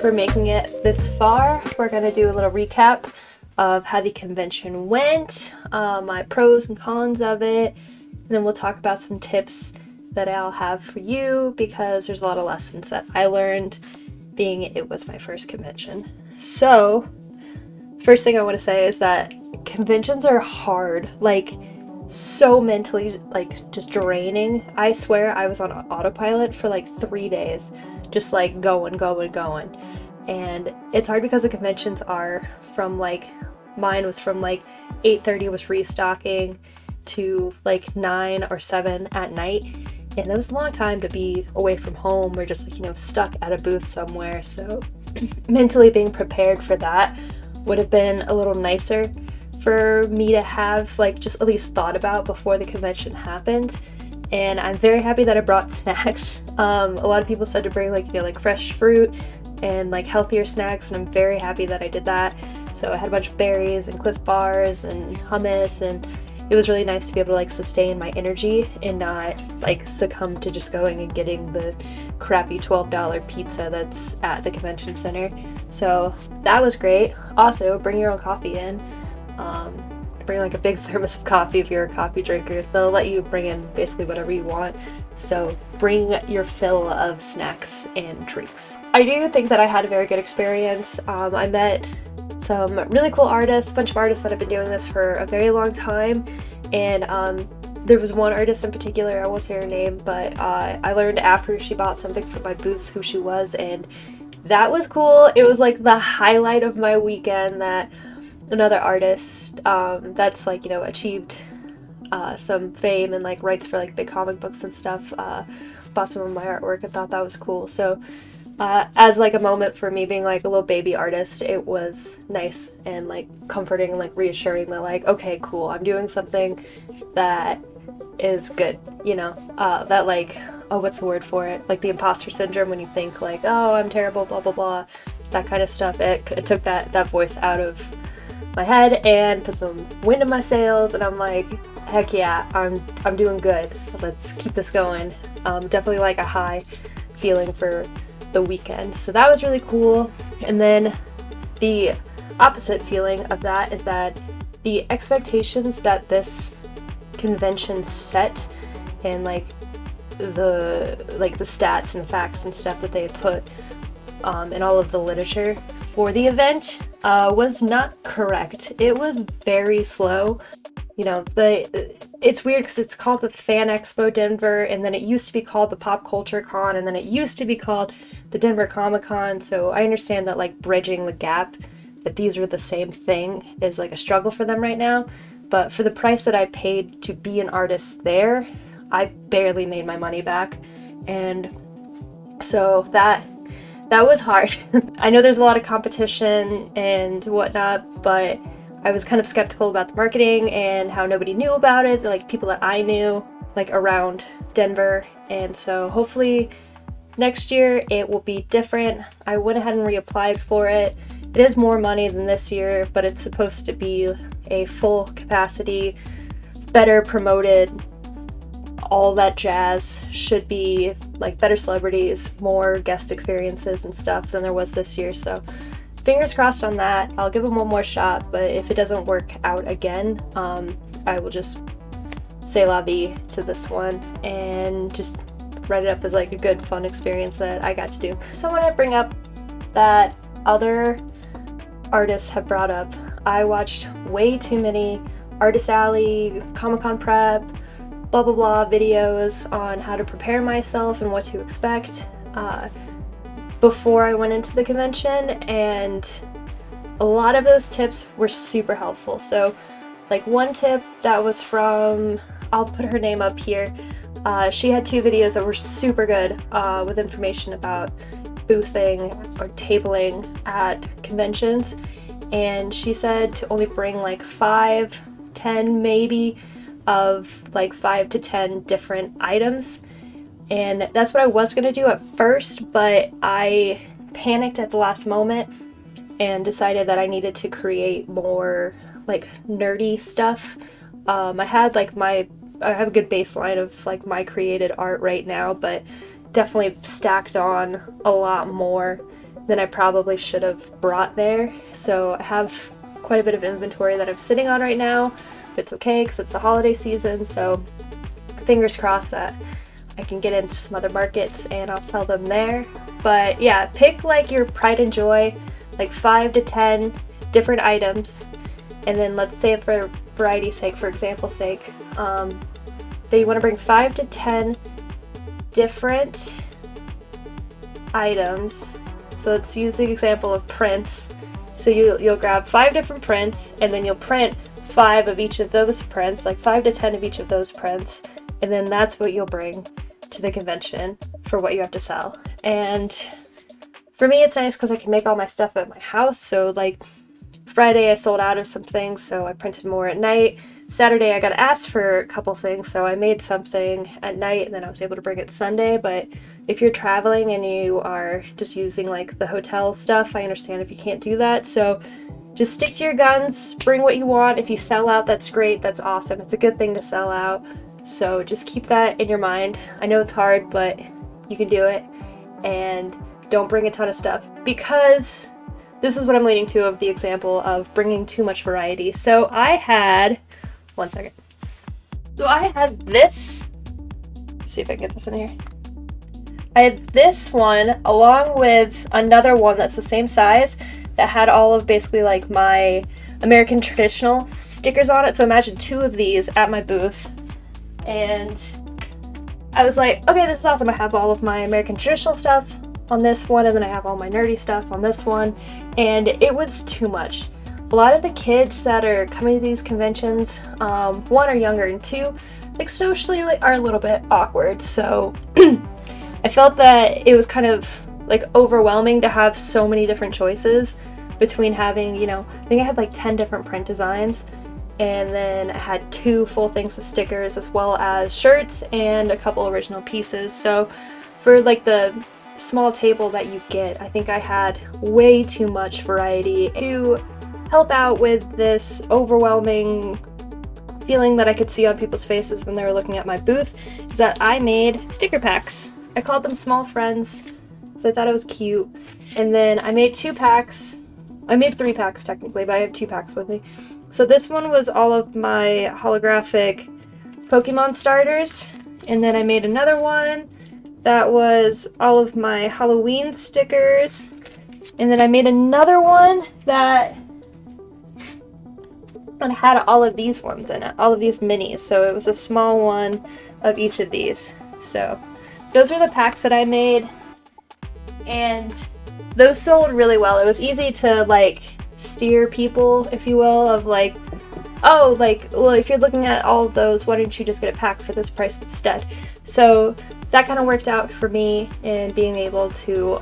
for making it this far. We're going to do a little recap of how the convention went, my pros and cons of it, and then we'll talk about some tips that I'll have for you because there's a lot of lessons that I learned being it was my first convention. So, first thing I want to say is that conventions are hard, like so mentally like just draining. I swear I was on autopilot for like 3 days, just like going. And it's hard because the conventions are from like, mine was from like 8:30 was restocking to like 9 or 7 at night. And it was a long time to be away from home or just like, stuck at a booth somewhere. So mentally being prepared for that would have been a little nicer for me to have like just at least thought about before the convention happened. And I'm very happy that I brought snacks. A lot of people said to bring like fresh fruit and like healthier snacks, and I'm very happy that I did that. So I had a bunch of berries and Cliff Bars and hummus, and it was really nice to be able to like sustain my energy and not like succumb to just going and getting the crappy $12 pizza that's at the convention center. So that was great. Also, bring your own coffee in. Bring like a big thermos of coffee if you're a coffee drinker. They'll let you bring in basically whatever you want. So bring your fill of snacks and drinks. I do think that I had a very good experience. I met some really cool artists, a bunch of artists that have been doing this for a very long time. And there was one artist in particular, I won't say her name, but I learned after she bought something from my booth who she was, and that was cool. It was like the highlight of my weekend that another artist that's like, achieved some fame and like rights for like big comic books and stuff bought some of my artwork and thought that was cool. So as like a moment for me being like a little baby artist, it was nice and like comforting and like reassuring that like, okay, cool, I'm doing something that is good, that like, oh, what's the word for it? Like the imposter syndrome, when you think like, oh, I'm terrible, blah, blah, blah, that kind of stuff. It took that voice out of my head and put some wind in my sails, and I'm like, heck yeah, I'm doing good. Let's keep this going. Definitely like a high feeling for the weekend. So that was really cool. And then the opposite feeling of that is that the expectations that this convention set and like the stats and the facts and stuff that they had put in all of the literature for the event was not correct. It was very slow. It's weird because it's called the Fan Expo Denver, and then it used to be called the Pop Culture Con, and then it used to be called the Denver Comic Con. So I understand that like bridging the gap, that these are the same thing, is like a struggle for them right now. But for the price that I paid to be an artist there, I barely made my money back. And so that was hard. I know there's a lot of competition and whatnot, but I was kind of skeptical about the marketing and how nobody knew about it, like people that I knew, like around Denver. And so hopefully next year it will be different. I went ahead and reapplied for it. It is more money than this year, but it's supposed to be a full capacity, better promoted, all that jazz. Should be like better celebrities, more guest experiences and stuff than there was this year. So fingers crossed on that. I'll give them one more shot, but if it doesn't work out again, I will just say la vie to this one and just write it up as like a good fun experience that I got to do. So I want to bring up that other artists have brought up, I watched way too many Artist Alley, Comic-Con prep, blah blah blah videos on how to prepare myself and what to expect before I went into the convention, and a lot of those tips were super helpful. So like one tip that was from, I'll put her name up here, she had 2 videos that were super good with information about boothing or tabling at conventions, and she said to only bring like 5, 10 maybe of like 5 to 10 different items. And that's what I was gonna do at first, but I panicked at the last moment and decided that I needed to create more like nerdy stuff. I have a good baseline of like my created art right now, but definitely stacked on a lot more than I probably should have brought there. So I have quite a bit of inventory that I'm sitting on right now. But it's okay because it's the holiday season, so fingers crossed that I can get into some other markets and I'll sell them there. But yeah, pick like your pride and joy, like 5 to 10 different items. And then let's say for variety's sake, for example's sake, that you want to bring 5 to 10 different items. So let's use the example of prints. So you'll grab 5 different prints, and then you'll print 5 of each of those prints, like 5 to 10 of each of those prints, and then that's what you'll bring to the convention for what you have to sell. And for me, it's nice because I can make all my stuff at my house. So like Friday I sold out of some things, so I printed more at night. Saturday I got asked for a couple things, so I made something at night and then I was able to bring it Sunday. But if you're traveling and you are just using like the hotel stuff, I understand if you can't do that. So just stick to your guns, bring what you want. If you sell out, that's great, that's awesome. It's a good thing to sell out. So just keep that in your mind. I know it's hard, but you can do it. And don't bring a ton of stuff, because this is what I'm leading to of the example of bringing too much variety. So I had, one second. So I had this, let's see if I can get this in here. I had this one along with another one that's the same size that had all of basically like my American traditional stickers on it. So imagine 2 of these at my booth. And I was like, okay, this is awesome. I have all of my American traditional stuff on this one, and then I have all my nerdy stuff on this one, and it was too much. A lot of the kids that are coming to these conventions, 1 are younger, and 2, like socially are a little bit awkward. So I felt that it was kind of like overwhelming to have so many different choices between having, you know, I think I had like 10 different print designs, and then I had 2 full things of stickers as well as shirts and a couple original pieces. So for like the small table that you get, I think I had way too much variety. To help out with this overwhelming feeling that I could see on people's faces when they were looking at my booth, is that I made sticker packs. I called them Small Friends because I thought it was cute. And then I made 2 packs. I made 3 packs technically, but I have 2 packs with me. So this one was all of my holographic Pokemon starters, and then I made another one that was all of my Halloween stickers, and then I made another one that had all of these ones in it, all of these minis. So it was a small one of each of these. So those are the packs that I made, and those sold really well. It was easy to like steer people, if you will, of like, oh, like, well, if you're looking at all of those, why don't you just get a pack for this price instead? So that kind of worked out for me in being able to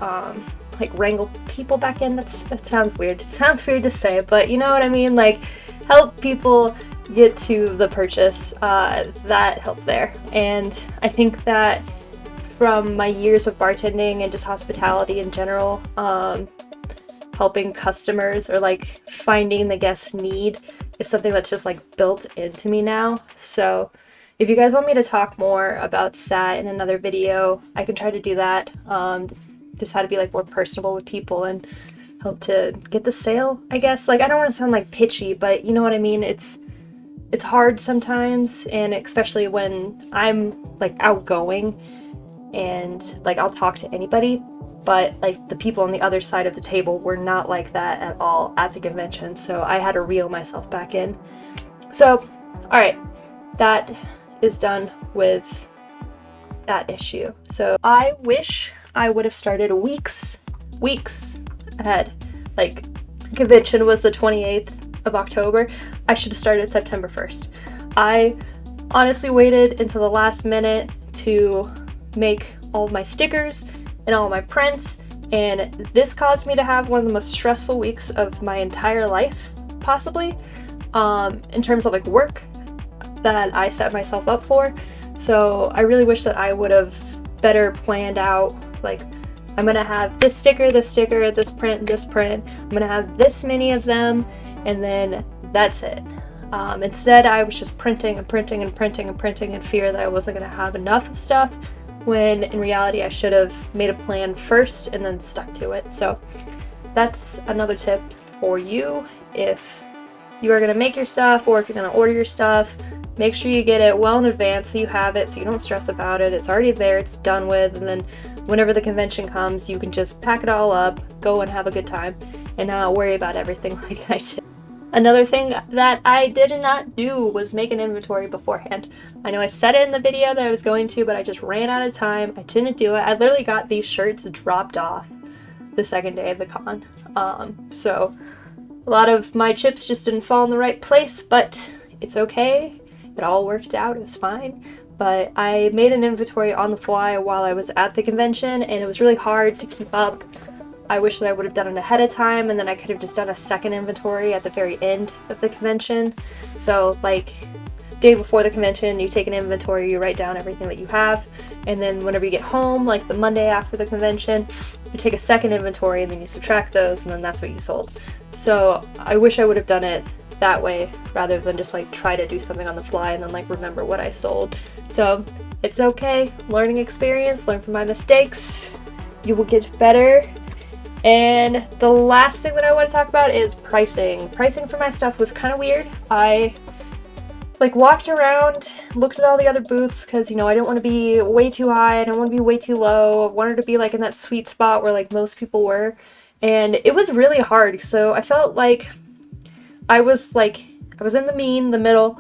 like wrangle people back in. That sounds weird. It sounds weird to say, but you know what I mean? Like help people get to the purchase. That helped there. And I think that from my years of bartending and just hospitality in general, helping customers or like finding the guest's need is something that's just like built into me now. So if you guys want me to talk more about that in another video, I can try to do that. Just how to be like more personable with people and help to get the sale, I guess. Like I don't want to sound like pitchy, but you know what I mean? It's hard sometimes, and especially when I'm like outgoing and like I'll talk to anybody, but like the people on the other side of the table were not like that at all at the convention. So I had to reel myself back in. So, all right, that is done with that issue. So I wish I would have started weeks ahead. Like convention was the 28th of October. I should have started September 1st. I honestly waited until the last minute to make all of my stickers and all of my prints, and this caused me to have one of the most stressful weeks of my entire life, possibly, in terms of like work that I set myself up for. So I really wish that I would have better planned out, like I'm gonna have this sticker, this print, this print, I'm gonna have this many of them, and then that's it. Instead I was just printing and printing and printing and printing in fear that I wasn't gonna have enough of stuff. when in reality I should have made a plan first and then stuck to it. So that's another tip for you. If you are going to make your stuff, or if you're going to order your stuff, make sure you get it well in advance so you have it, so you don't stress about it. It's already there, it's done with, and then whenever the convention comes, you can just pack it all up, go and have a good time, and not worry about everything like I did. Another thing that I did not do was make an inventory beforehand. I know I said it in the video that I was going to, but I just ran out of time. I didn't do it. I literally got these shirts dropped off the second day of the con. So a lot of my chips just didn't fall in the right place, but it's okay. It all worked out. It was fine. But I made an inventory on the fly while I was at the convention, and it was really hard to keep up. I wish that I would have done it ahead of time, and then I could have just done a second inventory at the very end of the convention. So like day before the convention, you take an inventory, you write down everything that you have, and then whenever you get home, like the Monday after the convention, you take a second inventory and then you subtract those, and then that's what you sold. So I wish I would have done it that way rather than just like try to do something on the fly and then like remember what I sold. So it's okay, learning experience, learn from my mistakes, you will get better. And the last thing that I want to talk about is pricing. Pricing for my stuff was kind of weird. I like walked around, looked at all the other booths because, you know, I don't want to be way too high, I don't want to be way too low. I wanted to be like in that sweet spot where like most people were. And it was really hard. So I felt like I was in the middle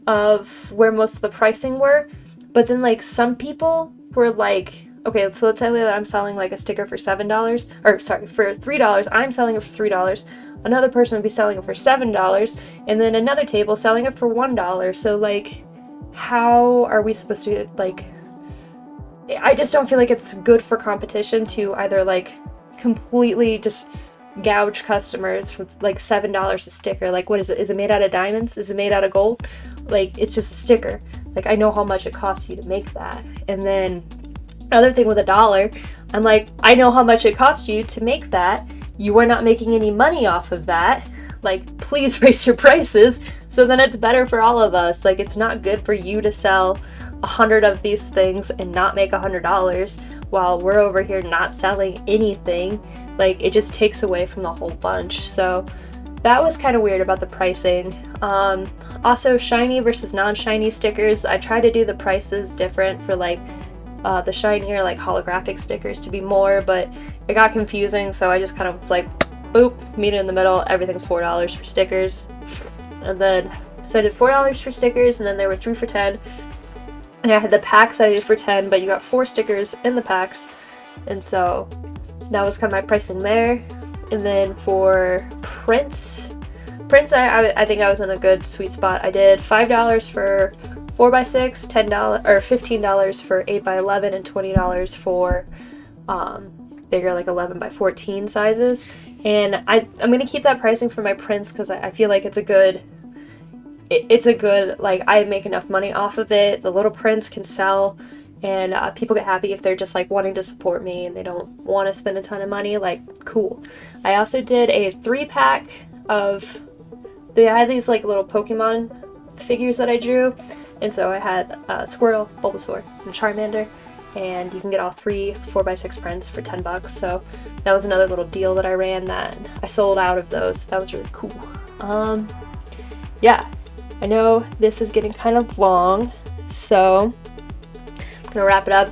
of where most of the pricing were. But then like some people were like, okay, so let's say that I'm selling like a sticker for $7, or sorry, for $3. I'm selling it for $3. Another person would be selling it for $7, and then another table selling it for $1. So like, how are we supposed to like? I just don't feel like it's good for competition to either like completely just gouge customers for like $7 a sticker. Like, what is it? Is it made out of diamonds? Is it made out of gold? Like, it's just a sticker. Like, I know how much it costs you to make that, and then. Another thing with $1, I'm like, I know how much it cost you to make that. You are not making any money off of that. Like, please raise your prices so then it's better for all of us. Like, it's not good for you to sell 100 of these things and not make $100 while we're over here not selling anything. Like, it just takes away from the whole bunch. So that was kind of weird about the pricing. Also, shiny versus non-shiny stickers. I try to do the prices different for like the shinier like holographic stickers to be more, but it got confusing, so I just kind of was like, boop, meet it in the middle, everything's $4 for stickers. And then so I did $4 for stickers, and then there were 3 for $10, and I had the packs that I did for $10, but you got 4 stickers in the packs, and so that was kind of my pricing there. And then for prints, I think I was in a good sweet spot. I did $5 for 4x6, $10 or $15 for 8x11, and $20 for bigger like 11x14 sizes. And I'm gonna keep that pricing for my prints because I feel like it's a good like, I make enough money off of it. The little prints can sell, and people get happy if they're just like wanting to support me and they don't want to spend a ton of money. Like, cool. I also did a 3-pack of I had these like little Pokemon figures that I drew. And so I had Squirtle, Bulbasaur, and Charmander, and you can get all 3 4x6 prints for $10. So that was another little deal that I ran that I sold out of those. That was really cool. Yeah, I know this is getting kind of long, so I'm gonna wrap it up.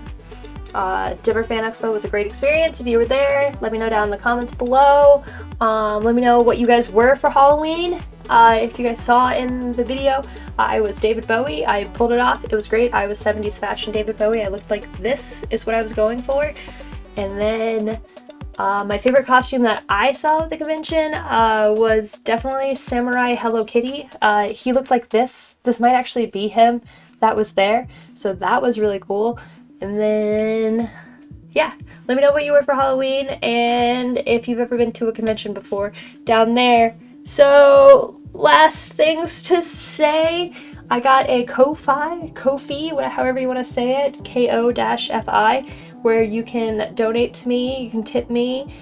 Denver Fan Expo was a great experience. If you were there, let me know down in the comments below. Let me know what you guys were for Halloween. If you guys saw in the video, I was David Bowie. I pulled it off. It was great. I was 70s fashion David Bowie. I looked like this is what I was going for. And then my favorite costume that I saw at the convention was definitely Samurai Hello Kitty. He looked like this. This might actually be him that was there. So that was really cool. And then, yeah, let me know what you were for Halloween and if you've ever been to a convention before down there. So, last things to say, I got a Ko-fi, however you want to say it, Ko-fi, where you can donate to me, you can tip me.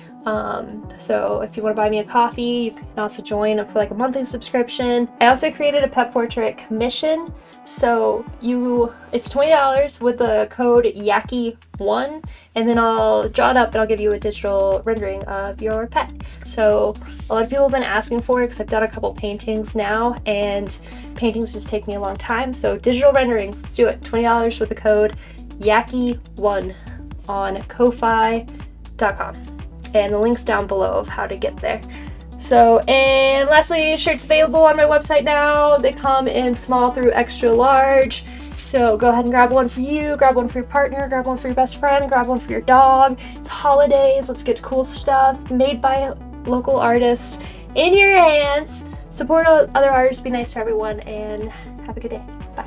So if you want to buy me a coffee, you can also join for like a monthly subscription. I also created a pet portrait commission. So it's $20 with the code YAKI1, and then I'll draw it up and I'll give you a digital rendering of your pet. So a lot of people have been asking for it because I've done a couple paintings now, and paintings just take me a long time. So digital renderings, let's do it. $20 with the code YAKI1 on Ko-fi.com. And the link's down below of how to get there. So, and lastly, shirts available on my website now. They come in small through extra large. So go ahead and grab one for you, grab one for your partner, grab one for your best friend, grab one for your dog. It's holidays, let's get cool stuff made by local artists in your hands. Support other artists, be nice to everyone, and have a good day. Bye.